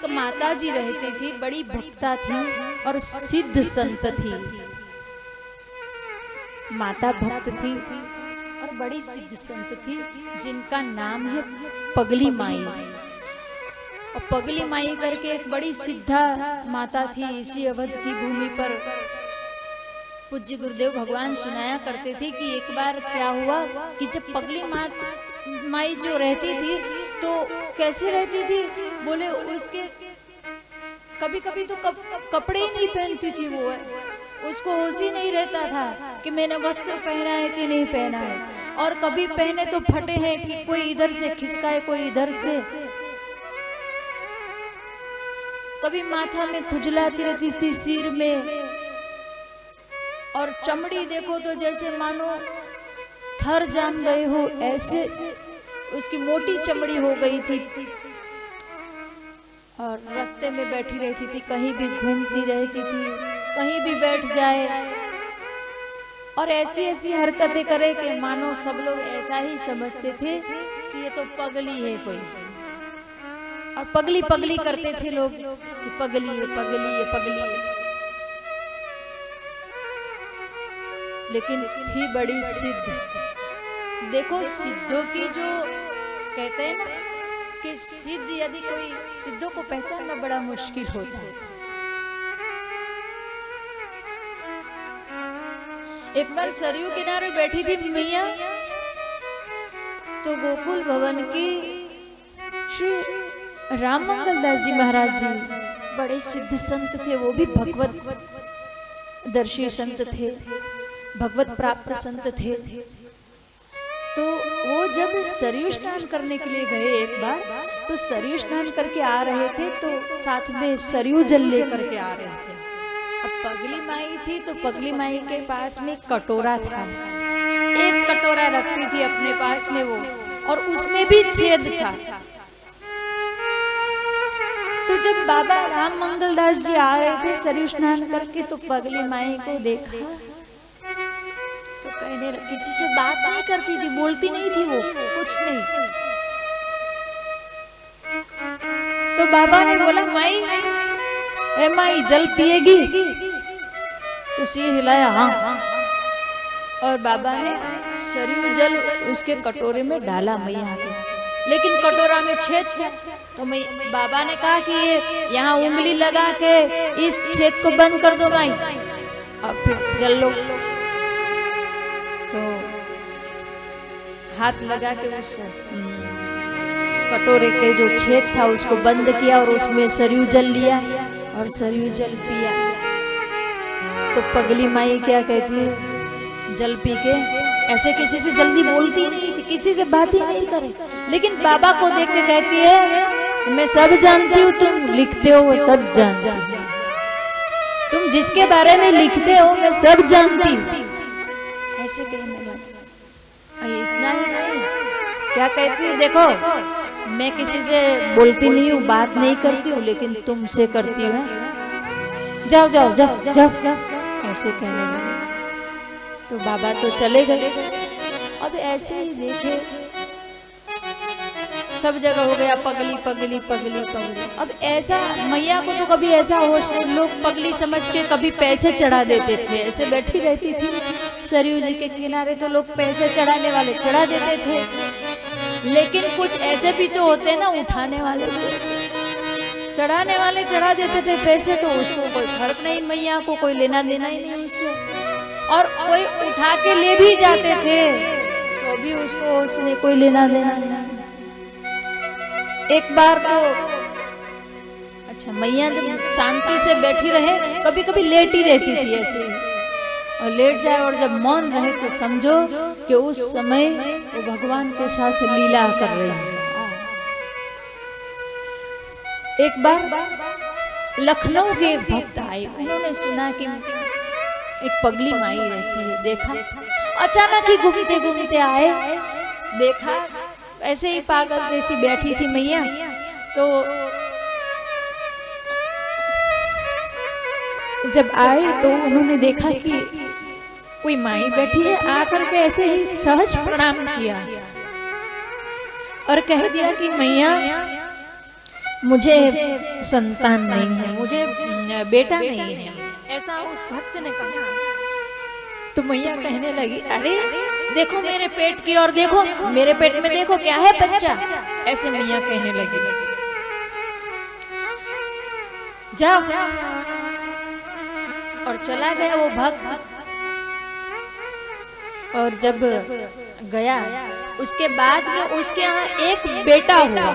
एक माता जी रहती थी, बड़ी भक्ता थी और सिद्ध संत थी। माता भक्त थी और बड़ी सिद्ध संत थी, जिनका नाम है पगली माई। और पगली माई करके एक बड़ी सिद्धा माता थी। इसी अवध की भूमि पर पूज्य गुरुदेव भगवान सुनाया करते थे कि एक बार क्या हुआ कि जब पगली माई जो रहती थी तो कैसे रहती थी, बोले उसके कभी कभी तो कपड़े ही नहीं पहनती थी वो, उसको होश ही नहीं रहता था कि मैंने वस्त्र पहना है कि नहीं पहना है, और कभी पहने तो फटे हैं कि कोई इधर से खिसका है कोई इधर से, कभी माथा में खुजलाती रहती थी सिर में, और चमड़ी देखो तो जैसे मानो थर जाम गए हो, ऐसे उसकी मोटी चमड़ी हो गई थी। और रास्ते में बैठी रहती थी, कहीं भी घूमती रहती थी, कहीं भी बैठ जाए और ऐसी ऐसी हरकतें करे कि मानो सब लोग ऐसा ही समझते थे कि ये तो पगली है कोई, और पगली पगली करते थे लोग कि पगली है पगली है पगली है। लेकिन थी बड़ी सिद्ध। देखो सिद्धों की जो कहते हैं ना कि सिद्ध, यदि कोई सिद्धों को पहचानना बड़ा मुश्किल होता है। एक बार सरयू किनारे बैठी थी मैया, तो गोकुल भवन की श्री राम मंगल दास जी महाराज जी बड़े सिद्ध संत थे, वो भी भगवत दर्शी संत थे, भगवत प्राप्त संत थे। तो वो जब सरयू स्नान करने के लिए गए एक बार, तो सरयू स्नान करके आ रहे थे तो साथ में सरयू जल लेकर के आ रहे थे। अब पगली माई थी तो पगली माई के पास में कटोरा था, एक कटोरा रखती थी अपने पास में वो, और उसमें भी छेद था। तो जब बाबा राम मंगल दास जी आ रहे थे सरयू स्नान करके, तो पगली माई को देखा तो कहने लगी, किसी से बात नहीं करती थी, बोलती नहीं थी वो, कुछ नहीं। तो बाबा ने बोला माई, ए माई जल पिएगी? तो सिर हिलाया हाँ, और बाबा ने सरयू जल उसके कटोरे में डाला मैया के, लेकिन कटोरा में छेद था। तो बाबा ने कहा कि ये यहाँ उंगली लगा के इस छेद को बंद कर दो माई, अब फिर जल लो। तो हाथ लगा के उस कटोरे के जो छेद था उसको बंद किया और उसमें सरयू जल लिया और सरयू जल पिया। तो पगली माई क्या कहती है, जल पी के ऐसे किसी से जल्दी बोलती नहीं थी, किसी से बात ही नहीं करे, लेकिन बाबा को देख के कहती है, मैं सब जानती हूँ, तुम लिखते हो वो सब जानती हूँ, तुम जिसके बारे में लिखते हो मैं सब जानती हूँ, ऐसे कहने लगी। इतना ही नहीं, क्या कहती है, देखो मैं किसी से बोलती नहीं हूँ, बात नहीं करती हूँ, लेकिन तुमसे करती हूँ, जाओ जाओ जाओ जाओ जाओ, ऐसे कहने लगे। तो बाबा तो चले गए। अब ऐसे ही देखे सब जगह हो गया पगली पगली पगली पगली। अब ऐसा मैया को तो कभी ऐसा होश, लोग पगली समझ के कभी पैसे चढ़ा देते थे, ऐसे बैठी रहती थी सरयू जी के किनारे, तो लोग पैसे चढ़ाने वाले चढ़ा देते थे, लेकिन कुछ ऐसे भी तो होते ना उठाने वाले, चढ़ाने वाले चढ़ा देते थे पैसे, तो उसको कोई फर्क नहीं, मैया को कोई लेना देना ही नहीं उससे, और कोई उठा के ले भी जाते थे तो भी उसको उसने कोई लेना देना नहीं। एक बार तो अच्छा मैया जब शांति से बैठी रहे, कभी कभी लेट ही रहती थी ऐसे, और लेट जाए और जब मौन रहे तो समझो कि उस समय वो भगवान के साथ लीला कर रही है। एक बार लखनऊ के एक भक्त आए, उन्होंने सुना कि एक पगली माई रहती है, देखा, अचानक ही घूमते घूमते आए, देखा ऐसे ही पागल जैसी बैठी थी मैया, तो जब आए तो उन्होंने देखा कि कोई माई बैठी है, आकर के ऐसे ही सहज प्रणाम किया और कह दिया कि मैया मुझे संतान नहीं है, मुझे बेटा नहीं है, ऐसा उस भक्त ने कहा। तो मैया कहने लगी, अरे देखो मेरे पेट की ओर देखो, मेरे पेट में देखो क्या है बच्चा। ऐसे मैया कहने लगी। जाओ, और चला गया वो भक्त। और जब गया उसके बाद में उसके यहाँ एक बेटा हुआ।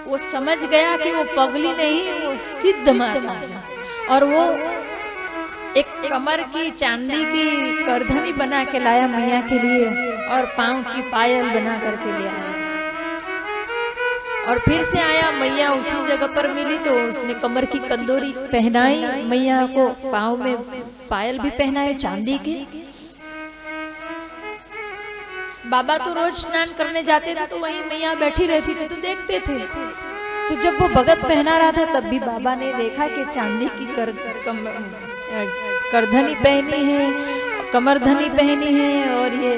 वो समझ गया कि वो पगली नहीं, वो सिद्ध माता है। और वो एक कमर की चांदी की करधनी बना के लाया मैया के लिए, और पांव की पायल बना करके ले आया। और फिर से आया, मैया उसी जगह पर मिली तो उसने कमर की कंदोरी पहनाई मैया को, पांव में पायल भी पहनाए चांदी के। बाबा तो रोज स्नान करने जाते थे तो वहीं मैया बैठी रहती थी तो देखते थे। तो जब वो भगत पहना रहा था तब भी बाबा ने देखा कि चांदी की करधनी पहनी है, कमरधनी पहनी है, और ये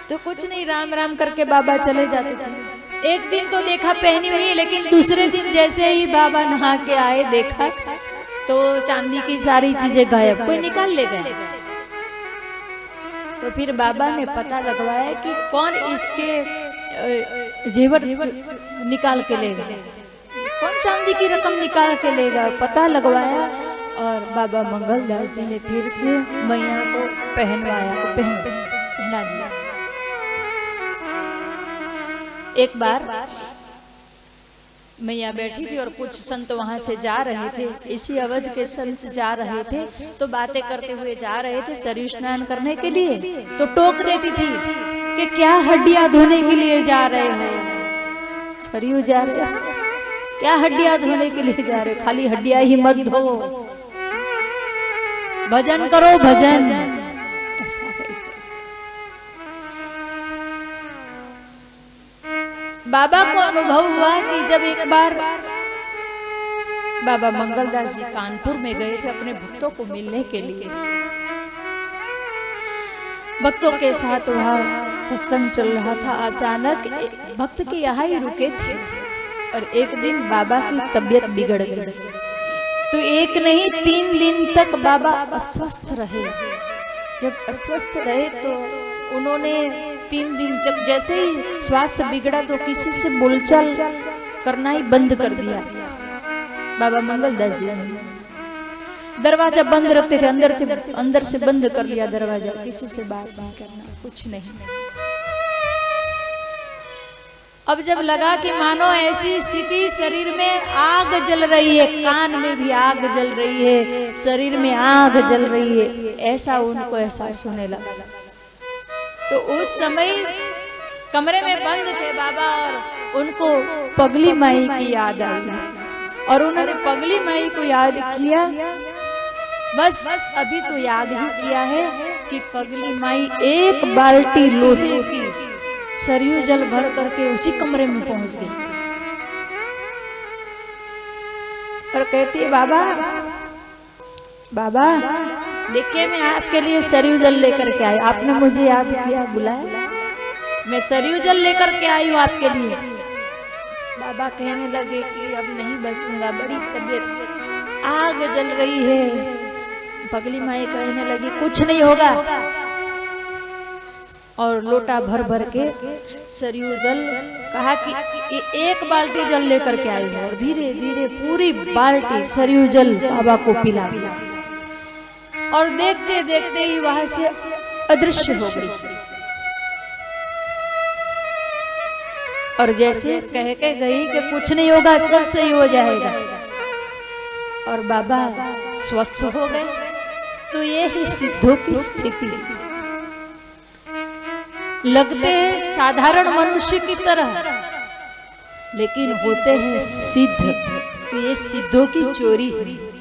तो कुछ नहीं, राम राम करके बाबा चले जाते थे। एक दिन तो देखा पहनी हुई, लेकिन दूसरे दिन जैसे ही बाबा नहा के आए देखा तो चांदी की सारी चीजें गायब, कोई निकाल ले गए। तो फिर बाबा ने पता लगवाया कि कौन इसके जेवर निकाल के लेगा, कौन चांदी की रकम निकाल के लेगा। पता लगवाया और बाबा मंगलदास जी ने फिर से मैया को पहनवाया, पहना दिया। एक बार मैया बैठी थी और कुछ संत वहां से जा रहे थे, इसी अवध के संत जा रहे थे, तो बातें करते हुए जा रहे थे सरयू स्नान करने के लिए। तो टोक देती थी कि क्या हड्डियां धोने के लिए जा रहे हो, सरयू जा रहे हो, क्या हड्डियां धोने के लिए जा रहे हो, खाली हड्डियां ही मत धो, भजन करो भजन। बाबा को अनुभव हुआ कि जब एक बार बाबा मंगलदास जी कानपुर में गए थे अपने भक्तों को मिलने के लिए, भक्तों के साथ वहाँ सत्संग चल रहा था। अचानक भक्त के यहाँ ही रुके थे और एक दिन बाबा की तबीयत बिगड़ गई। तो एक नहीं 3 दिन तक बाबा अस्वस्थ रहे। जब अस्वस्थ रहे तो उन्होंने 3 दिन जब जैसे ही स्वास्थ्य बिगड़ा तो किसी से बोलचाल करना ही बंद कर दिया बाबा मंगलदास जी ने। दरवाजा बंद रखते थे, अंदर से बंद कर लिया दरवाजा, किसी से बात नहीं करना, कुछ नहीं। अब जब लगा कि मानो ऐसी स्थिति, शरीर में आग जल रही है, कान में भी आग जल रही है, शरीर में आग जल रही है, ऐसा उनको एहसास होने लगा। तो उस समय कमरे में बंद थे बाबा और उनको पगली माई की याद आई और उन्होंने पगली माई को याद किया। बस अभी तो याद ही किया है कि पगली माई एक बाल्टी लोहे की सरयू जल भर करके उसी कमरे में पहुंच गई और कहती है, बाबा बाबा देखिए मैं आपके लिए सरयू जल लेकर के आई, आपने मुझे याद किया, बुलाया, मैं सरयू जल लेकर के आई हूँ आपके लिए। बाबा कहने लगे कि अब नहीं बचूंगा, बड़ी तबीयत आग जल रही है। पगली माई कहने लगी कुछ नहीं होगा और लोटा भर भर के सरयू जल, कहा कि एक बाल्टी जल लेकर के आई हूँ और धीरे धीरे पूरी बाल्टी सरयू जल बाबा को पिला दिया और देखते देखते ही वहां से अदृश्य हो गई। और जैसे कह के गई कि कुछ नहीं होगा, सब सही हो जाएगा, और बाबा स्वस्थ हो गए। तो ये है सिद्धों की स्थिति। लगते हैं साधारण मनुष्य की तरह लेकिन होते हैं सिद्ध। तो ये सिद्धों की चोरी है।